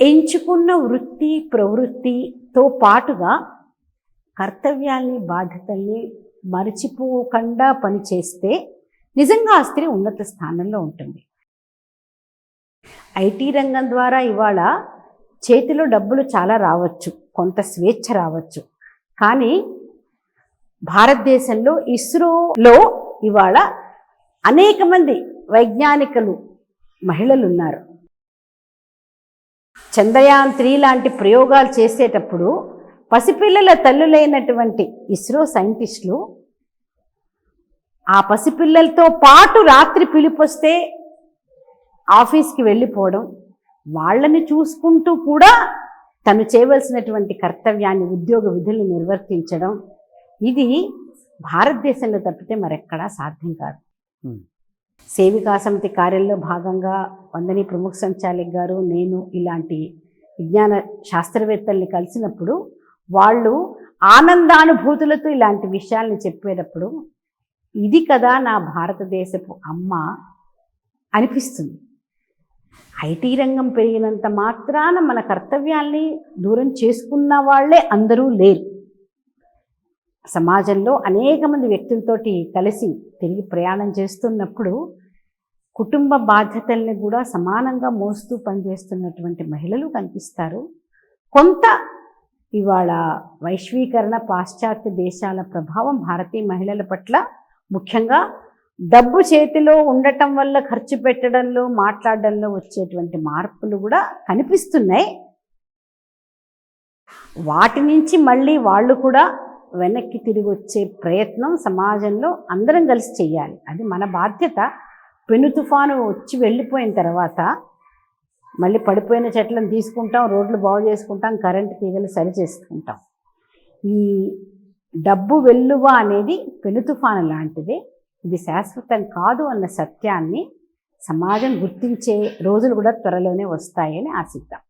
ఎంచుకున్న వృత్తి ప్రవృత్తితో పాటుగా కర్తవ్యాల్ని బాధ్యతల్ని మరిచిపోకుండా పనిచేస్తే నిజంగా ఆ స్త్రీ ఉన్నత స్థానంలో ఉంటుంది. ఐటీ రంగం ద్వారా ఇవాళ చేతిలో డబ్బులు చాలా రావచ్చు, కొంత స్వేచ్ఛ రావచ్చు. కానీ భారతదేశంలో ఇస్రోలో ఇవాళ అనేక మంది వైజ్ఞానికులు మహిళలు ఉన్నారు. చంద్రయాన్ 3 లాంటి ప్రయోగాలు చేసేటప్పుడు పసిపిల్లల తల్లులైనటువంటి ఇస్రో సైంటిస్టులు ఆ పసిపిల్లలతో పాటు రాత్రి పిలుపొస్తే ఆఫీస్కి వెళ్ళిపోవడం, వాళ్ళని చూసుకుంటూ కూడా తను చేయవలసినటువంటి కర్తవ్యాన్ని, ఉద్యోగ విధుల్ని నిర్వర్తించడం, ఇది భారతదేశంలో తప్పితే మరెక్కడా సాధ్యం కాదు. సేవికా సమితి కార్యంలో భాగంగా వందనీ ప్రముఖ సంచాలక్ గారు, నేను ఇలాంటి విజ్ఞాన శాస్త్రవేత్తల్ని కలిసినప్పుడు వాళ్ళు ఆనందానుభూతులతో ఇలాంటి విషయాల్ని చెప్పేటప్పుడు ఇది కదా నా భారతదేశపు అమ్మ అనిపిస్తుంది. ఐటీ రంగం పెరిగినంత మాత్రాన మన కర్తవ్యాల్ని దూరం చేసుకున్న వాళ్ళే అందరూ లేరు. సమాజంలో అనేక మంది వ్యక్తులతోటి కలిసి తిరిగి ప్రయాణం చేస్తున్నప్పుడు కుటుంబ బాధ్యతల్ని కూడా సమానంగా మోస్తూ పనిచేస్తున్నటువంటి మహిళలు కనిపిస్తారు. కొంత ఇవాళ వైశ్వీకరణ, పాశ్చాత్య దేశాల ప్రభావం భారతీయ మహిళల పట్ల, ముఖ్యంగా డబ్బు చేతిలో ఉండటం వల్ల ఖర్చు పెట్టడంలో, మాట్లాడడంలో వచ్చేటువంటి మార్పులు కూడా కనిపిస్తున్నాయి. వాటి నుంచి మళ్ళీ వాళ్ళు కూడా వెనక్కి తిరిగి వచ్చే ప్రయత్నం సమాజంలో అందరం కలిసి చెయ్యాలి. అది మన బాధ్యత. పెను తుఫాను వచ్చి వెళ్ళిపోయిన తర్వాత మళ్ళీ పడిపోయిన చెట్లను తీసుకుంటాం, రోడ్లు బాగు చేసుకుంటాం, కరెంటు తీగలు సరి చేసుకుంటాం. ఈ డబ్బు వెల్లువ అనేది పెను తుఫాను లాంటిదే. ఇది శాశ్వతం కాదు అన్న సత్యాన్ని సమాజం గుర్తించే రోజులు కూడా త్వరలోనే వస్తాయని ఆశిద్దాం.